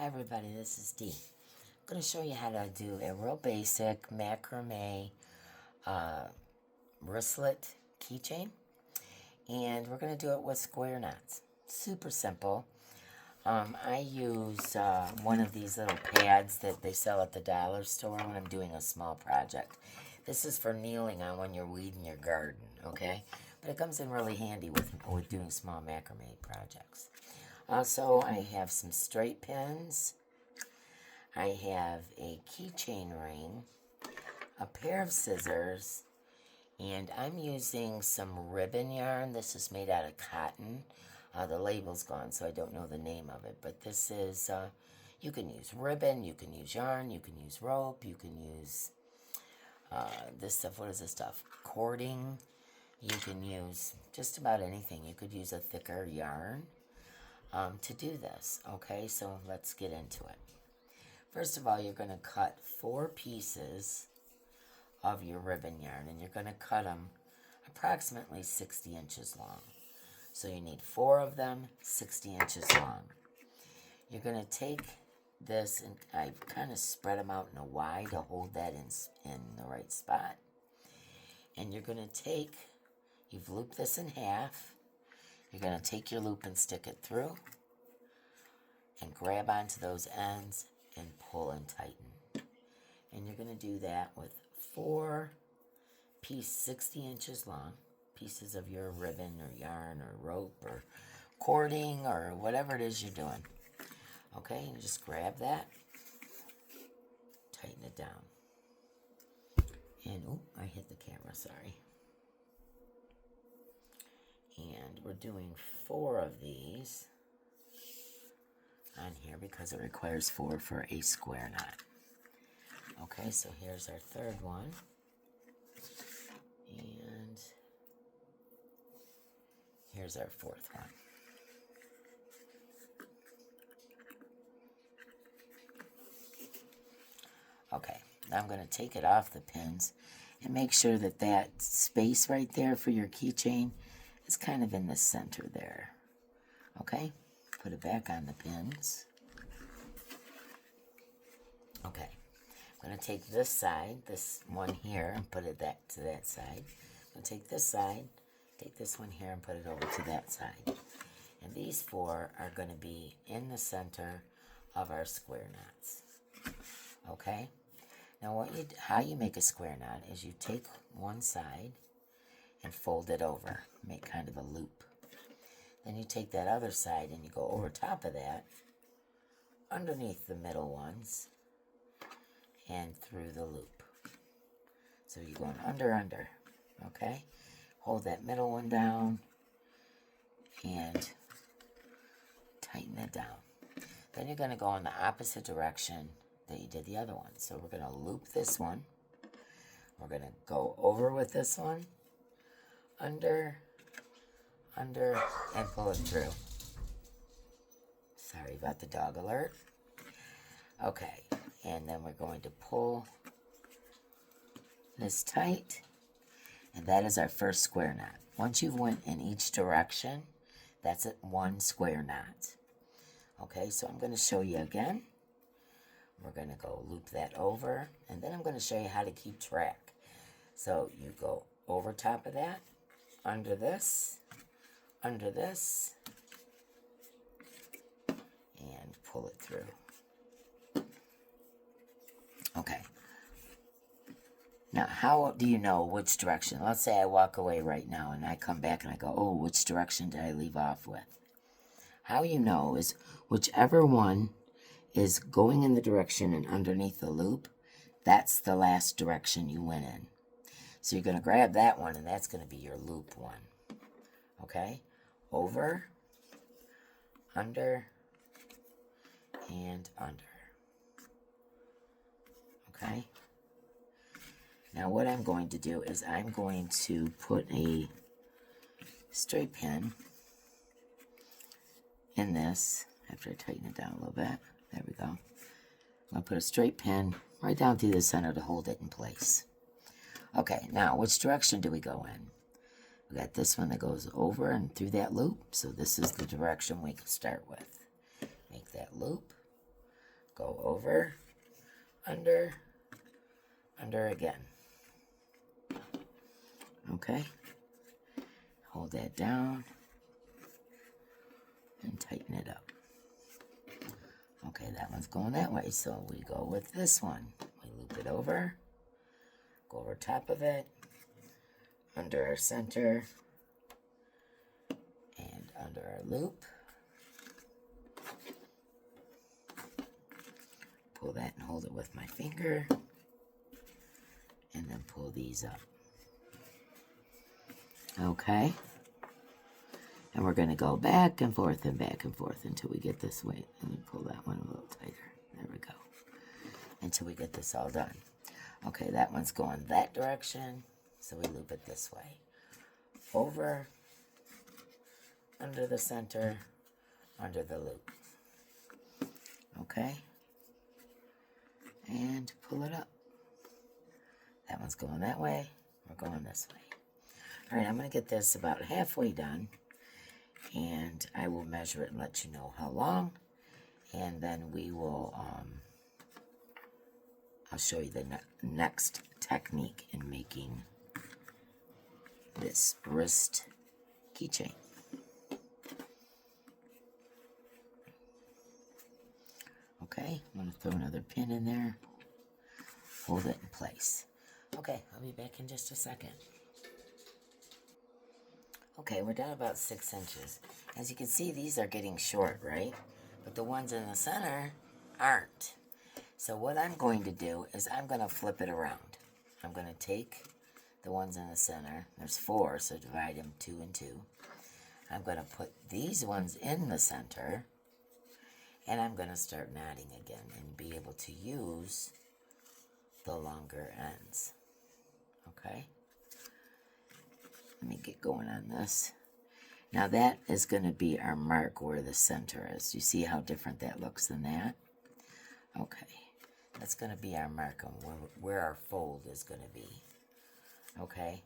Hi everybody, this is Dee. I'm going to show you how to do a real basic macrame wristlet keychain. And we're going to do it with square knots. Super simple. I use one of these little pads that they sell at the dollar store when I'm doing a small project. This is for kneeling on when you're weeding your garden, okay? But it comes in really handy with doing small macrame projects. Also, I have some straight pins. I have a keychain ring, a pair of scissors, and I'm using some ribbon yarn. This is made out of cotton. The label's gone, so I don't know the name of it. But this is, you can use ribbon, you can use yarn, you can use rope, you can use this stuff. What is this stuff? Cording. You can use just about anything. You could use a thicker yarn to do this. Okay, so let's get into it. First of all, you're going to cut 4 pieces of your ribbon yarn, and you're going to cut them approximately 60 inches long. So you need 4 of them, 60 inches long. You're going to take this, and I kind of spread them out in a Y to hold that in the right spot. And you're going to take, you've looped this in half. You're going to take your loop and stick it through and grab onto those ends and pull and tighten. And you're going to do that with 4 pieces, 60 inches long, pieces of your ribbon or yarn or rope or cording or whatever it is you're doing. Okay, and just grab that, tighten it down. And, oh, I hit the camera, sorry. And we're doing 4 of these on here because it requires 4 for a square knot. Okay, so here's our third one. And here's our 4th one. Okay, now I'm going to take it off the pins and make sure that that space right there for your keychain is kind of in the center there. Okay, put it back on the pins. Okay, I'm going to take this side, this one here, and put it to that side. I'm going to take this side, take this one here, and put it over to that side. And these 4 are going to be in the center of our square knots. Okay? Now, how you make a square knot is you take one side and fold it over, make kind of a loop. Then you take that other side and you go over top of that, underneath the middle ones, and through the loop. So you're going under, okay? Hold that middle one down and tighten it down. Then you're going to go in the opposite direction that you did the other one. So we're going to loop this one. We're going to go over with this one, under, and pull it through. Sorry about the dog alert. Okay, and then we're going to pull this tight, and that is our first square knot. Once you've went in each direction, that's it, one square knot. Okay, so I'm going to show you again. We're going to go loop that over, and then I'm going to show you how to keep track. So you go over top of that, under this, and pull it through. Okay. Now, how do you know which direction? Let's say I walk away right now, and I come back and I go, oh, which direction did I leave off with? How you know is whichever one is going in the direction and underneath the loop, that's the last direction you went in. So you're going to grab that one, and that's going to be your loop one. Okay? Over, under, and under. Okay? Now what I'm going to do is I'm going to put a straight pin in this, after I tighten it down a little bit. There we go. I'm going to put a straight pin right down through the center to hold it in place. Okay, now which direction do we go in? We got this one that goes over and through that loop, so this is the direction we can start with. Make that loop, Go over, under, under again. Okay? Hold that down and tighten it up. Okay, that one's going that way, so we go with this one. We loop it over, go over top of it, under our center, and under our loop. Pull that and hold it with my finger, and then pull these up. Okay? And we're going to go back and forth until we get this way. Let me pull that one a little tighter. There we go. Until we get this all done. Okay, that one's going that direction, so we loop it this way. Over, under the center, under the loop. Okay? And pull it up. That one's going that way. We're going this way. All right, I'm going to get this about halfway done. And I will measure it and let you know how long. And then we will, I'll show you the next technique in making this wrist keychain. Okay, I'm going to throw another pin in there. Hold it in place. Okay, I'll be back in just a second. Okay, we're down about 6 inches. As you can see, these are getting short, right? But the ones in the center aren't. So what I'm going to do is I'm going to flip it around. I'm going to take the ones in the center. There's 4, so divide them 2 and 2. I'm going to put these ones in the center. And I'm going to start knotting again and be able to use the longer ends. Okay? Let me get going on this. Now that is going to be our mark where the center is. You see how different that looks than that? Okay. That's going to be our mark on where our fold is going to be. Okay.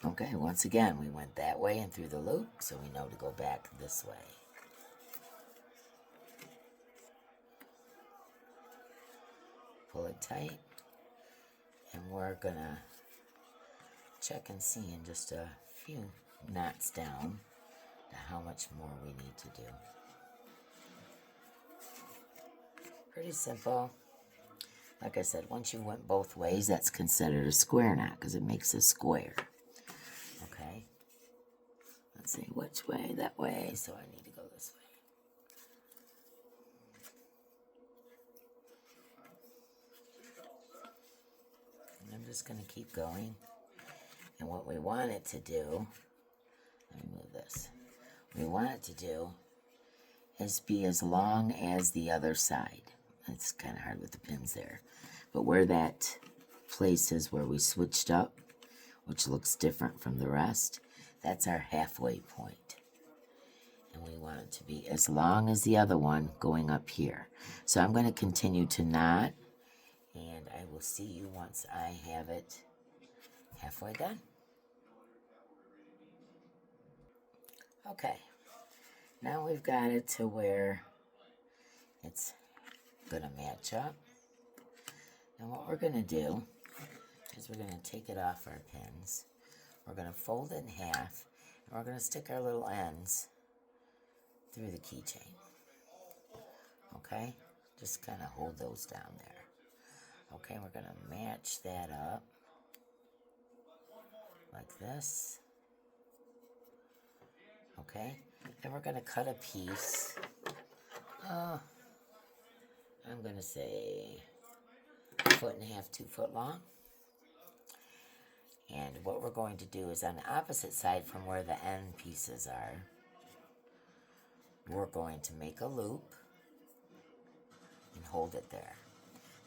Okay, once again, we went that way and through the loop, so we know to go back this way. Pull it tight, and we're gonna check and see in just a few knots down to how much more we need to do. Pretty simple. Like I said, once you went both ways, that's considered a square knot because it makes a square. Okay, let's see which way, that way, so I need to go this way. I'm just going to keep going. And what we want it to do, let me move this. What we want it to do is be as long as the other side. It's kind of hard with the pins there. But where that place is where we switched up, which looks different from the rest, that's our halfway point. And we want it to be as long as the other one going up here. So I'm going to continue to knot. And I will see you once I have it halfway done. Okay, now we've got it to where it's going to match up. Now what we're going to do is we're going to take it off our pins. We're going to fold it in half, and we're going to stick our little ends through the keychain. Okay, just kind of hold those down there. Okay, we're going to match that up like this. Okay, then we're going to cut a piece. I'm going to say 1.5 feet, 2 foot long. And what we're going to do is on the opposite side from where the end pieces are, we're going to make a loop and hold it there.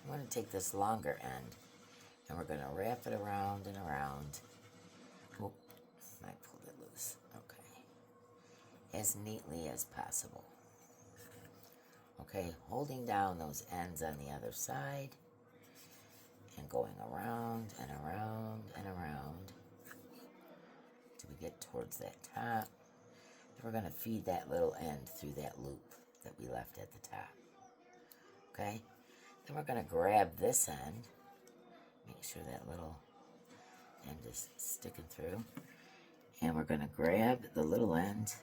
I'm going to take this longer end and we're going to wrap it around and around. Oh, I pulled it loose. Okay. As neatly as possible. Okay, holding down those ends on the other side and going around and around and around till we get towards that top. We're going to feed that little end through that loop that we left at the top. Okay? Then we're going to grab this end. Make sure that little end is sticking through. And we're going to grab the little end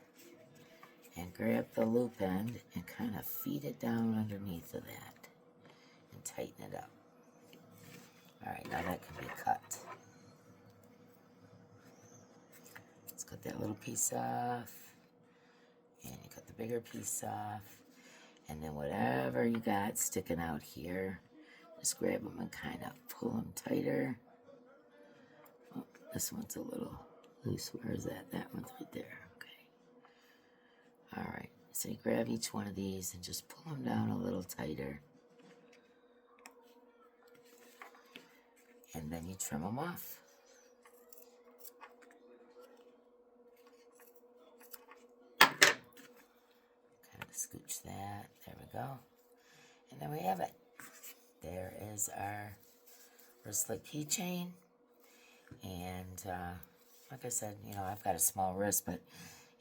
and grab the loop end and kind of feed it down underneath of that and tighten it up. Alright, now that can be cut. Let's cut that little piece off. And you cut the bigger piece off. And then whatever you got sticking out here, just grab them and kind of pull them tighter. Oh, this one's a little loose. Where is that? That one's right there. Okay. Alright, so you grab each one of these and just pull them down a little tighter. And then you trim them off. Kind of scooch that. There we go. And then we have it. There is our wristlet keychain. And like I said, you know, I've got a small wrist, but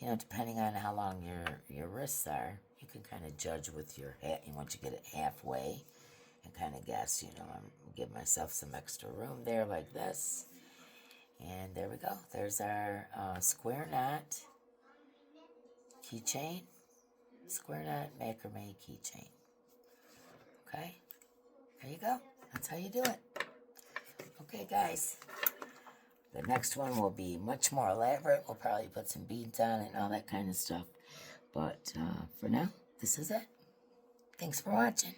you know, depending on how long your wrists are, you can kind of judge with your hat. You want to get it halfway and kind of guess, you know, I'm give myself some extra room there like this. And there we go. There's our square knot keychain. Square knot macrame keychain. Okay? There you go. That's how you do it. Okay, guys. The next one will be much more elaborate. We'll probably put some beads on it and all that kind of stuff. But for now, this is it. Thanks for watching.